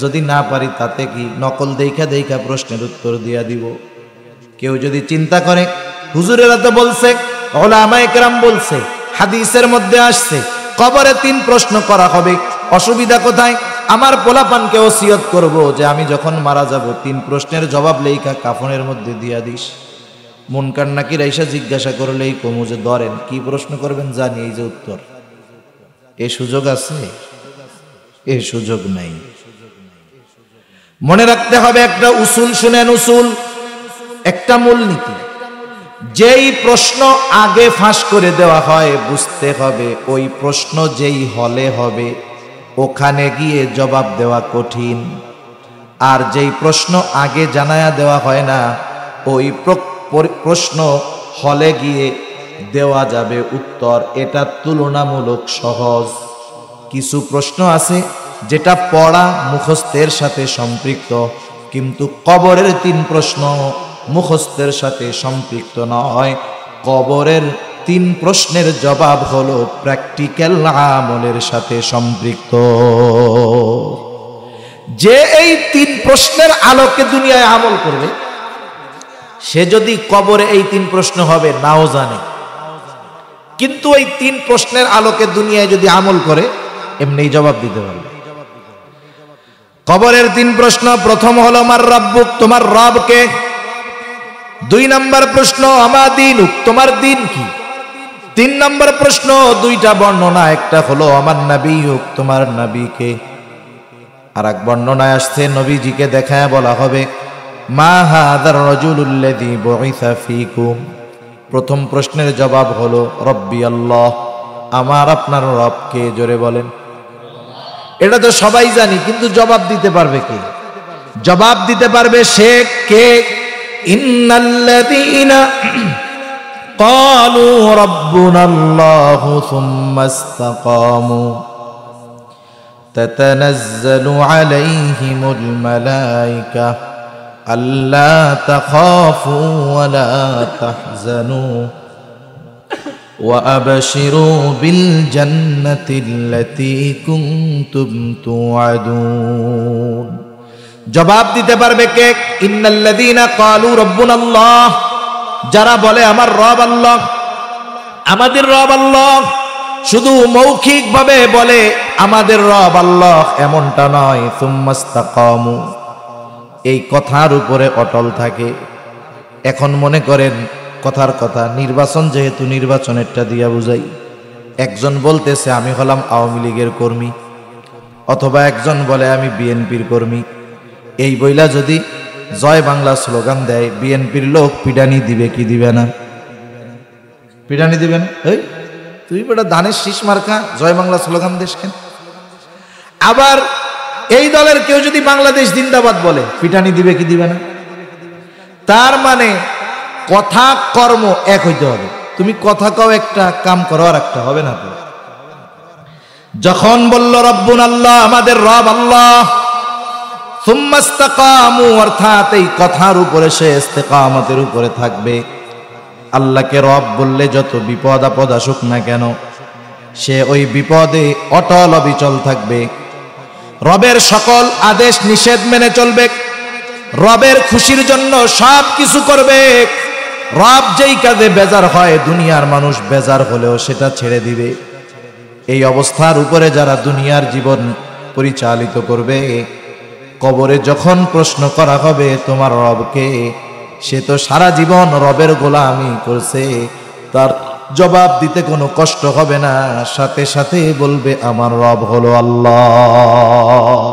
যদি না পারি তাতে কি, নকল দেখা দেখা প্রশ্নের উত্তর দিয়া দিব। কেউ যদি চিন্তা করে হুজুরেরা তো বলছে, উলামায়ে কেরাম বলছে, হাদিসের মধ্যে আসছে কবরে 3 প্রশ্ন করা হবে, অসুবিধা কোথায়? আমার পোলাপানকে ওসিয়ত করব যে আমি যখন মারা যাব 3 প্রশ্নের জবাব লেখা কাফনের মধ্যে দিয়া দিস। মুনকার নাকির আইসা জিজ্ঞাসা করলেই কমু যে ধরেন কি প্রশ্ন করবেন, জানি এই যে উত্তর। এ সুযোগ আছে? এ সুযোগ নাই। মনে রাখতে হবে একটা উসুল, শুনেন উসুল, একটা মূলনীতি। যেই প্রশ্ন আগে ফাঁস করে দেওয়া হয়, বুঝতে হবে ওই প্রশ্ন যেই হলে হবে ওখানে গিয়ে জবাব দেওয়া কঠিন। আর যেই প্রশ্ন আগে জানায়া দেওয়া হয় না, ওই প্রশ্ন হলে গিয়ে দেওয়া যাবে উত্তর, এটা তুলনামূলক সহজ। কিছু প্রশ্ন আছে যেটা পড়া মুখস্থের সাথে সম্পৃক্ত, কিন্তু কবরের 3 প্রশ্ন মুখস্থের সাথে সম্পৃক্ত নয়। কবরের 3 প্রশ্নের জবাব হলো প্র্যাকটিক্যাল আমলের সাথে সম্পৃক্ত। যে এই 3 প্রশ্নের আলোকে দুনিয়ায় আমল করবে, সে যদি কবরে এই 3 প্রশ্ন হবে নাও জানে, কিন্তু এই 3 প্রশ্নের আলোকে দুনিয়ায় যদি আমল করে এমনি জবাব দিতে পারবে। কবরের 3 প্রশ্ন, প্রথম হলো মার রাব্বুক, তোমার রব কে? 2 নম্বর প্রশ্ন আমা দীনুক, তোমার দিন কি? 3 নম্বর প্রশ্ন, 2টা বর্ণনা, একটা হলো আমার নবীউক, তোমার নবী কে? আর এক বর্ণনায় আসছে নবীজিকে দেখায় বলা হবে মা হাদার রাজুলুল্লাযী বুইসা ফীকুম। প্রথম প্রশ্নের জবাব হলো রব্বি আল্লাহ, আমার আপনার রব কে? জোরে বলেন। এটা তো সবাই জানি, কিন্তু জবাব দিতে পারবে কে? জবাব দিতে পারবে সে কে? ইন্নাল্লাযীনা ক্বালু রাব্বুনাল্লাহু সুম্মা ইসতাকামু তাতানাজ্জালু আলাইহিমুল মালায়েকা আল্লা তাখাফু ওয়া লা তাহজানু ওয়া আবশিরু বিল জান্নাতিল্লাতী কুনতুম তুআদুন। জবাব দিতে পারবে কে? ইন্নাল্লাযীনা ক্বালু রাব্বুনাল্লাহ, যারা বলে আমার রব আল্লাহ, আমাদের রব আল্লাহ, শুধু মৌখিক ভাবে বলে আমাদের রব আল্লাহ, এমনটা নয়। সুম্মা ইসতাকামু, এই কথার উপরে অটল থাকে। এখন মনে করেন কথার কথা, নির্বাচন যেহেতু, নির্বাচনেরটা দিয়া বুঝাই। একজন বলতেছে আমি হলাম আওয়ামী লীগের কর্মী, অথবা একজন বলে আমি বিএনপির কর্মী। এই বইলা যদি জয় বাংলা স্লোগান দেয়, বিএনপির লোক পিডানি দিবে কি দিবে না? পিডানি দিবে না? এই তুই বেটা ধানের শীষ মার্কা জয় বাংলা স্লোগান দেশ কেন? আবার এই দলের কেউ যদি বাংলাদেশ জিন্দাবাদ বলে, পিটানি দিবে কি দিবে না? তার মানে কথা কর্ম এক হইতে হবে। তুমি কথা কও একটা, কাম করো আর একটা, হবে না তো? যখন বলল রব্বুন আল্লাহ, আমাদের রব আল্লাহ, সুম্মা ইসতাকামু, অর্থাৎ এই কথার উপরে সে ইস্তেকামতের উপরে থাকবে। আল্লাহকে রব বললে যত বিপদ আপদ আসুক না কেন, সে ওই বিপদে অটল অবিচল থাকবে। রবের সকল আদেশ নিষেধ মেনে চলবে, রবের খুশির জন্য সব কিছু করবে। রব যেই কাজে বেজার হয়, দুনিয়ার মানুষ বেজার হলেও সেটা ছেড়ে দিবে। এই অবস্থার উপরে যারা দুনিয়ার জীবন পরিচালিত করবে, কবরে যখন প্রশ্ন করা হবে তোমার রবকে, সে তো সারা জীবন রবের গোলামি করছে, তার জবাব দিতে কোনো কষ্ট হবে না, সাথে সাথে বলবে আমার রব হলো আল্লাহ।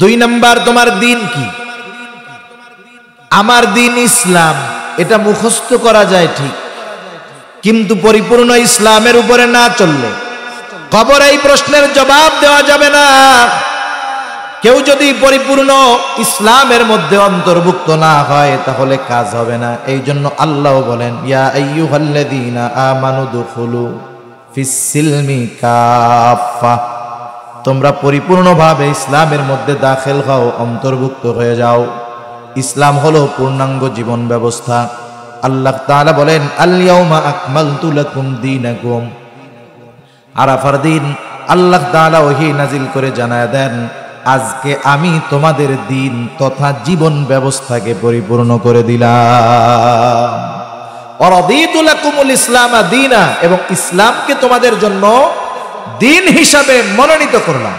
2 নাম্বার, তোমার দিন কি? আমার দিন ইসলাম। এটা মুখস্থ করা যায় ঠিক, কিন্তু পরিপূর্ণ ইসলামের উপরে না চললে কবরে এই প্রশ্নের জবাব দেওয়া যাবে না। কেউ যদি পরিপূর্ণ ইসলামের মধ্যে অন্তর্ভুক্ত না হয় তাহলে কাজ হবে না। এই জন্য আল্লাহ বলেন, ইয়া আইয়ুহাল্লাযীনা আমানু দুখুলু ফিস সিলমি কাফা, তোমরা পরিপূর্ণভাবে ইসলামের মধ্যে দাখিল হও, অন্তর্ভুক্ত হয়ে যাও। ইসলাম হলো পূর্ণাঙ্গ জীবন ব্যবস্থা। আল্লাহ তাআলা বলেন, আল ইয়াউমা আকমালতু লাকুম দীনাকুম। আরাফার দিন আল্লাহ তাআলা ওহী নাজিল করে জানায় দেন, আজকে আমি তোমাদের দিন তথা জীবন ব্যবস্থাকে পরিপূর্ণ করে দিলাম। ওয়ারাদিতু লাকুমুল ইসলামা দীনা, এবং ইসলামকে তোমাদের জন্য দিন হিসাবে মনোনীত করলাম।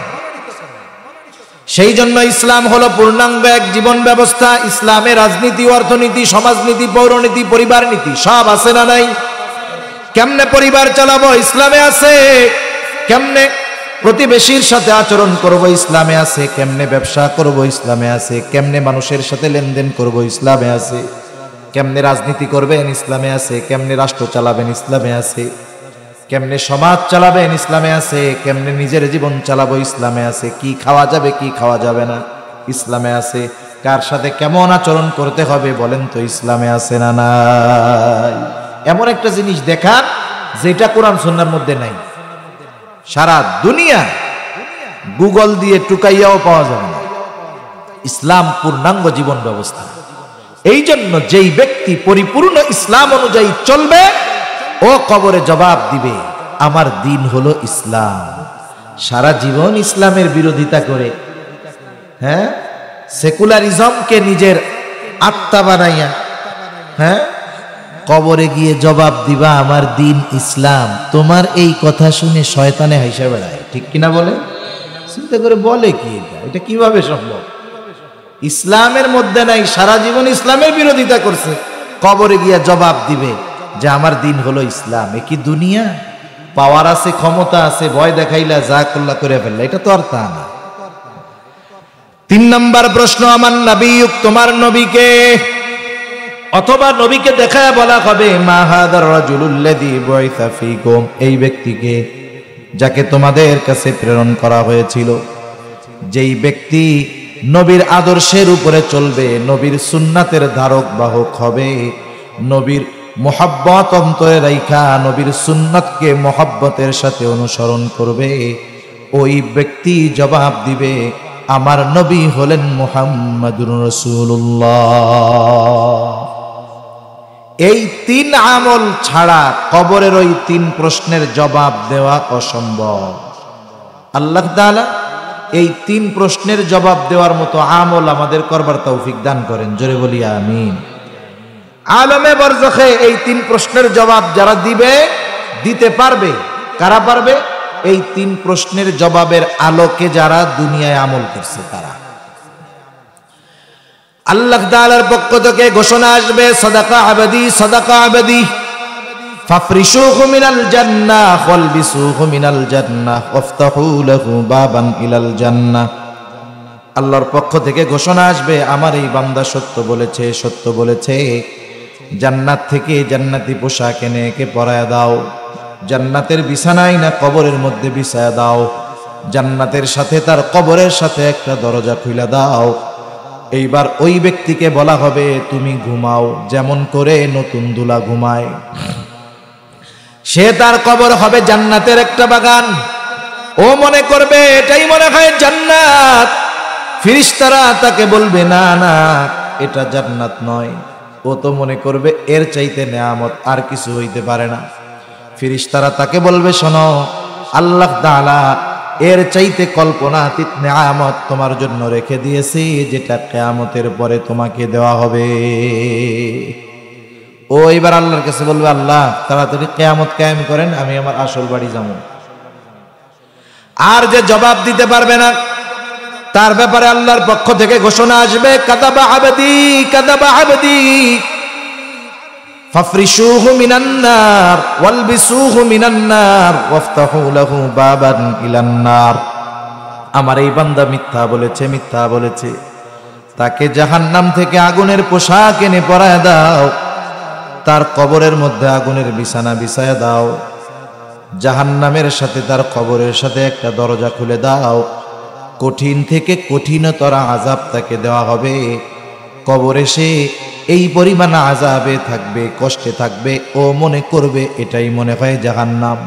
সেই জন্য ইসলাম হলো পূর্ণাঙ্গ এক জীবন ব্যবস্থা। ইসলামে রাজনীতি, অর্থনীতি, সমাজনীতি, পৌরনীতি, পরিবার নীতি সব আছে না নাই? কেমনে পরিবার চালাবো ইসলামে আছে, কেমনে প্রতিবেশীর সাথে আচরণ করব ইসলামে আছে, কেমনে ব্যবসা করব ইসলামে আছে, কেমনে মানুষের সাথে লেনদেন করব ইসলামে আছে, কেমনে রাজনীতি করবেন ইসলামে আছে, কেমনে রাষ্ট্র চালাবেন ইসলামে আছে, কেমনে সমাজ চালাবেন ইসলামে আছে, কেমনে নিজের জীবন চালাবো ইসলামে আছে, কি খাওয়া যাবে কি খাওয়া যাবে না ইসলামে আছে, কার সাথে কেমন আচরণ করতে হবে বলেন তো ইসলামে আছে না নাই? এমন একটা জিনিস দেখান যেটা কোরআন সুন্নাহর মধ্যে নাই। সারা দুনিয়া গুগল দিয়ে টুকাইয়াও পাওয়া যাবে না। ইসলাম পূর্ণাঙ্গ জীবন ব্যবস্থা। এই জন্য যেই ব্যক্তি পরিপূর্ণ ইসলাম অনুযায়ী চলবে, ও কবরে জবাব দিবে আমার দিন হলো ইসলাম। সারা জীবন ইসলামের বিরোধিতা করে, হ্যাঁ, সেকুলারিজমকে নিজের আত্মা বানাইয়া, হ্যাঁ, কবরে গিয়ে জবাব দিবা আমার দিন ইসলাম। তোমার এই কথা শুনে শয়তানে হাইসা বেড়ায়, ঠিক কিনা বলে? চিন্তা করে বলে কি এটা কিভাবে সম্ভব? ইসলামের মধ্যে নাই, সারা জীবন ইসলামের বিরোধিতা করছে, কবরে গিয়া জবাব দিবে যে আমার দিন হলো ইসলাম। এ কি দুনিয়া? পাওয়ার আছে, ক্ষমতা আছে, ভয় দেখাইলা যা করলা করে ফেললা, এটা তো আর তা না। 3 নাম্বার প্রশ্ন, আমার নবী, তোমার নবীকে, অথবা নবীকে দেখায় বলা হবে মা হাদার রাজুলুল্লাযী বুইসা ফীকুম, এই ব্যক্তিকে যাকে তোমাদের কাছে প্রেরণ করা হয়েছিল। যেই ব্যক্তি নবীর আদর্শের উপরে চলবে, নবীর সুন্নাতের ধারক বাহক হবে, নবীর মোহাব্বত অন্তরে রাইখা নবীর সুন্নাতকে মোহাব্বতের সাথে অনুসরণ করবে, ওই ব্যক্তি জবাব দিবে আমার নবী হলেন মুহাম্মাদুর রাসূলুল্লাহ। এই 3 আমল ছাড়া কবরের ওই 3 প্রশ্নের জবাব দেওয়া অসম্ভব। আল্লাহ তাআলা এই 3 প্রশ্নের জবাব দেওয়ার মতো আমল আমাদের করবার তৌফিক দান করেন, জোরে বলি আমিন। আলমে বরজখে এই 3 প্রশ্নের জবাব যারা দিতে পারবে, কারা পারবে? এই 3 প্রশ্নের জবাবের আলোকে যারা দুনিয়ায় আমল করছে তারা। আল্লাহ তাআলার পক্ষ থেকে ঘোষণা আসবে সাদাকা আবাদি, সাদাকা আবাদি, ফাফরিশুহু মিনাল জান্নাহ ওয়ালবিসুহু মিনাল জান্নাহ ওয়াফতাহু লাহু বাবান ইলাল জান্নাহ। আল্লাহর পক্ষ থেকে ঘোষণা আসবে আমার এই বান্দা সত্য বলেছে, সত্য বলেছে, জান্নাত থেকে জান্নাতি পোশাক এনে একে পরায়া দাও, জান্নাতের বিছানায় না কবরের মধ্যে বিছায়া দাও, জান্নাতের সাথে তার কবরের সাথে একটা দরজা খুলে দাও। এইবার ওই ব্যক্তিকে বলা হবে তুমি ঘুমাও যেমন করে নতুন দুলা ঘুমায়। সে তার কবর হবে জান্নাতের একটা বাগান, ও মনে করবে এটাই মনে হয় জান্নাত। ফেরেশতারা তাকে বলবে না না এটা জান্নাত নয়, ও তো মনে করবে এর চাইতে নেয়ামত আর কিছু হইতে পারে না। ফেরেশতারা তাকে বলবে, শোনো, আল্লাহ তাআলা এর চাইতে কল্পনাতীত নিয়ামত তোমার জন্য রেখে দিয়েছি, যেটা কিয়ামতের পরে তোমাকে দেওয়া হবে। ও এবার আল্লাহর কাছে বলবে, আল্লাহ তাড়াতাড়ি কিয়ামত কায়েম করেন, আমি আমার আসল বাড়ি যাব। আর যে জবাব দিতে পারবে না, তার ব্যাপারে আল্লাহর পক্ষ থেকে ঘোষণা আসবে, কাযাবা আবদি কাযাবা আবদি ফাফরিশুহু মিনান নার ওয়ালবিসুহু মিনান নার ওয়াফতাহু লাহু বাবান ইলান নার। আমার এই বান্দা মিথ্যা বলেছে, মিথ্যা বলেছে, তাকে জাহান্নাম থেকে আগুনের পোশাক এনে পরায় দাও, তার কবরের মধ্যে আগুনের বিছানা বিছায়া দাও, জাহান্নামের সাথে তার কবরের সাথে একটা দরজা খুলে দাও, কঠিন থেকে কঠিনতর আযাব তাকে দেওয়া হবে। কবরে সে এই পরিমাণ আযাবে থাকবে, কষ্টে থাকবে, ও মনে করবে এটাই মনে হয় জাহান্নাম।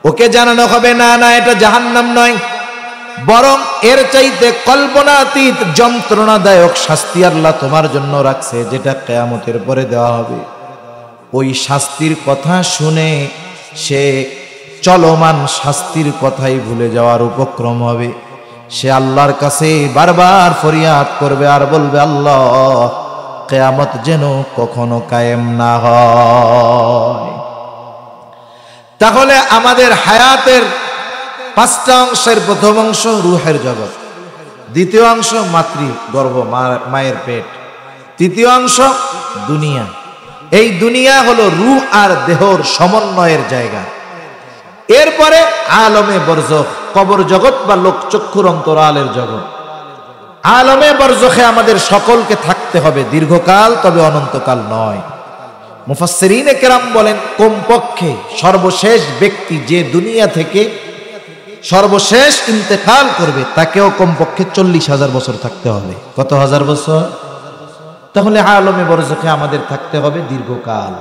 ওকে জানানো হবে, না না, এটা জাহান্নাম নয়, বরং এর চাইতে কল্পনাতীত যন্ত্রণাদায়ক শাস্তি আল্লাহ তোমার জন্য রাখছে, যেটা কিয়ামতের পরে দেওয়া হবে। ওই শাস্তির কথা শুনে সে চলমান শাস্তির কথাই ভুলে যাওয়ার উপক্রম হবে। সে আল্লাহর কাছে বারবার ফরিয়াদ করবে আর বলবে, আল্লাহ কিয়ামত যেন কখনো কায়েম না হয়। তাহলে আমাদের হায়াতের 5টা অংশের প্রথম অংশ রূহের জগৎ, দ্বিতীয় অংশ মাতৃ গর্ভ, মায়ের পেট, তৃতীয় অংশ দুনিয়া। এই দুনিয়া হলো রূহ আর দেহর সমন্বয়ের জায়গা। এরপরে আলমে বরজখ, কবর জগৎ বা লোকচক্ষুর অন্তরালের জগৎ। আলমে বরজখে আমাদের সকলকে থাকতে হবে দীর্ঘকাল, তবে অনন্তকাল নয়। মুফাসসিরিনে কেরাম বলেন, কমপক্ষে সর্বশেষ ব্যক্তি যে দুনিয়া থেকে সর্বশেষ ইন্তেকাল করবে, তাকেও কমপক্ষে 40,000 বছর থাকতে হবে। কত হাজার বছর? তাহলে আলমে বরজখে আমাদের থাকতে হবে দীর্ঘকাল।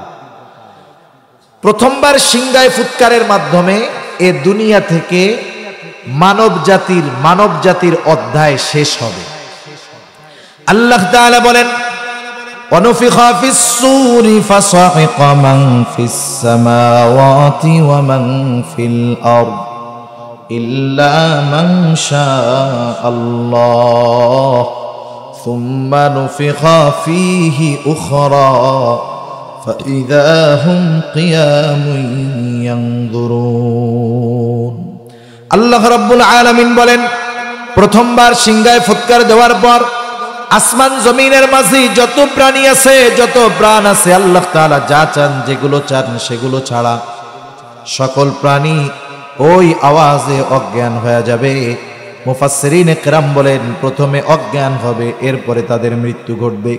প্রথমবার সিংগায় ফুৎকারের মাধ্যমে এ দুনিয়া থেকে মানব জাতির অধ্যায় শেষ হবে। আল্লাহ তাআলা বলেন, ওয়ানুফিখা ফিস-সূরি ফাসাইকা মান ফিস-সামাওয়াতি ওয়া মান ফিল আরদ ইল্লা মান শাআল্লাহ সুম্মা নুফিখা ফীহি উখরা ফাইযা হুম কিয়ামুন ইয়ানযুরুন। আল্লাহ রাব্বুল আলামিন বলেন, প্রথমবার সিংগায় ফুৎকার দেওয়ার পর আসমান জমিনের মাঝে যত প্রাণী আছে, যত প্রাণ আছে, আল্লাহ তাআলা যা চান, যেগুলো চান সেগুলো ছাড়া সকল প্রাণী ওই আওয়াজে অজ্ঞান হয়ে যাবে। মুফাসসিরিনে কেরাম বলেন, প্রথমে অজ্ঞান হবে, এরপরে তাদের মৃত্যু ঘটবে।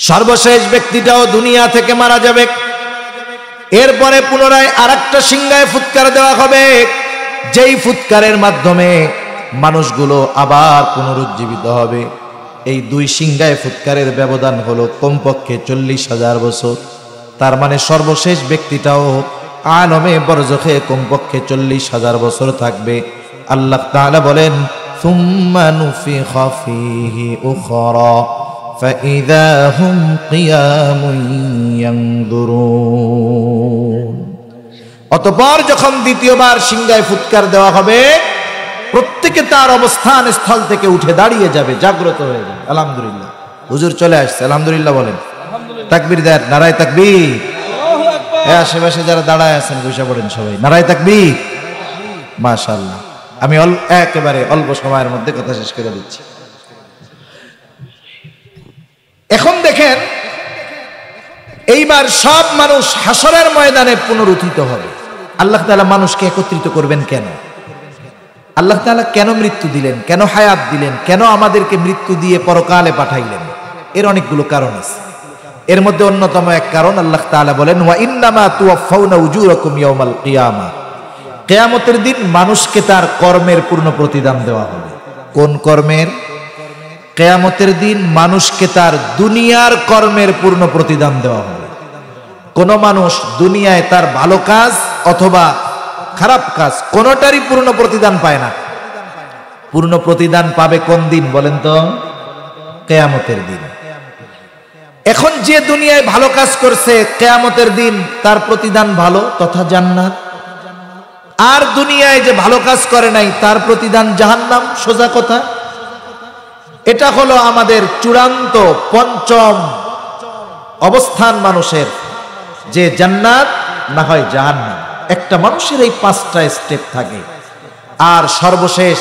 সর্বশেষ ব্যক্তিটাও দুনিয়া থেকে মারা যাবে। এরপরে পুনরায় আরেকটা সিংগায় ফুৎকার দেওয়া হবে, যেই ফুৎকারের মাধ্যমে মানুষগুলো আবার পুনরুজ্জীবিত হবে। এই 2 সিংগায় ফুৎকারের ব্যবধান হলো কমপক্ষে 40,000 বছর। তার মানে সর্বশেষ ব্যক্তিটাও আলমে বরজখে কমপক্ষে 40,000 বছর থাকবে। আল্লাহ তাআলা বলেন, সুম্মা নুফিখা ফীহি উখরা ফাইযা হুম কিয়ামুন ইয়ানযুরুন। অতঃপর যখন দ্বিতীয়বার সিংগায় ফুৎকার দেওয়া হবে, প্রত্যেকে তার অবস্থান স্থল থেকে উঠে দাঁড়িয়ে যাবে, জাগ্রত হয়ে যাবে। আলহামদুলিল্লাহ, হুজুর চলে আসছে, আলহামদুলিল্লাহ বলেন, তাকবীর দেন, নারায়ে তাকবীর। আশেপাশে যারা দাঁড়ায় আছেন বসে পড়েন সবাই, নারায়ে তাকবীর। মাশাআল্লাহ। আমি একেবারে অল্প সময়ের মধ্যে কথা শেষ করে দিচ্ছি। এখন দেখেন, এইবার সব মানুষ হাসরের ময়দানে পুনরুত্থিত হবে। আল্লাহ তাআলা মানুষকে একত্রিত করবেন কেন? আল্লাহ তাআলা কেন মৃত্যু দিলেন, কেন হায়াত দিলেন, কেন আমাদেরকে মৃত্যু দিয়ে পরকালে পাঠাইলেন? এর অনেকগুলো কারণ আছে। এর মধ্যে অন্যতম এক কারণ, আল্লাহ তাআলা বলেন, ওয়া ইন্নামা তুওয়াফাউনা উজুরাকুম ইয়াওমাল কিয়ামা। কিয়ামতের দিন মানুষকে তার কর্মের পূর্ণ প্রতিদান দেওয়া হবে। কোন কর্মের? কিয়ামতের দিন মানুষকে তার দুনিয়ার কর্মের পূর্ণ প্রতিদান দেওয়া হবে। কোন মানুষ দুনিয়ায় তার ভালো কাজ অথবা খারাপ কাজ কোনটারই পূর্ণ প্রতিদান পায় না। পূর্ণ প্রতিদান পাবে কোন দিন বলেন তো? কিয়ামতের দিন। এখন যে দুনিয়ায় ভালো কাজ করছে কিয়ামতের দিন তার প্রতিদান ভালো তথা জান্নাত, আর দুনিয়ায় যে ভালো কাজ করে নাই তার প্রতিদান জাহান্নাম। সোজা কথা। এটা হলো আমাদের চূড়ান্ত পঞ্চম অবস্থান মানুষের, যে জান্নাত না হয় জাহান্নাম। একটা মানুষের এই 5টা স্টেপ থাকে, আর সর্বশেষ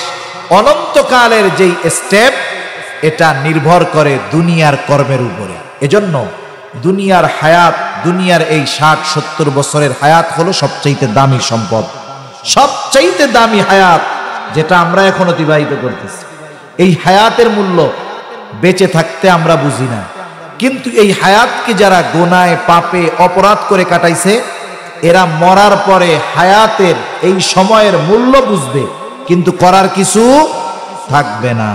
অনন্তকালের যেই স্টেপ, এটা নির্ভর করে দুনিয়ার কর্মের উপরে। এজন্য দুনিয়ার হায়াত, দুনিয়ার এই 60-70 বছরের হায়াত হলো সবচাইতে দামি সম্পদ, সবচাইতে দামি হায়াত যেটা আমরা এখন অতিবাহিত করতেছি। এই হায়াতের মূল্য বেঁচে থাকতে আমরা বুঝি না, কিন্তু এই হায়াতকে যারা গোনায় পাপে অপরাধ করে কাটাইছে, এরা মরার পরে হায়াতের এই সময়ের মূল্য বুঝবে, কিন্তু করার কিছু থাকবে না।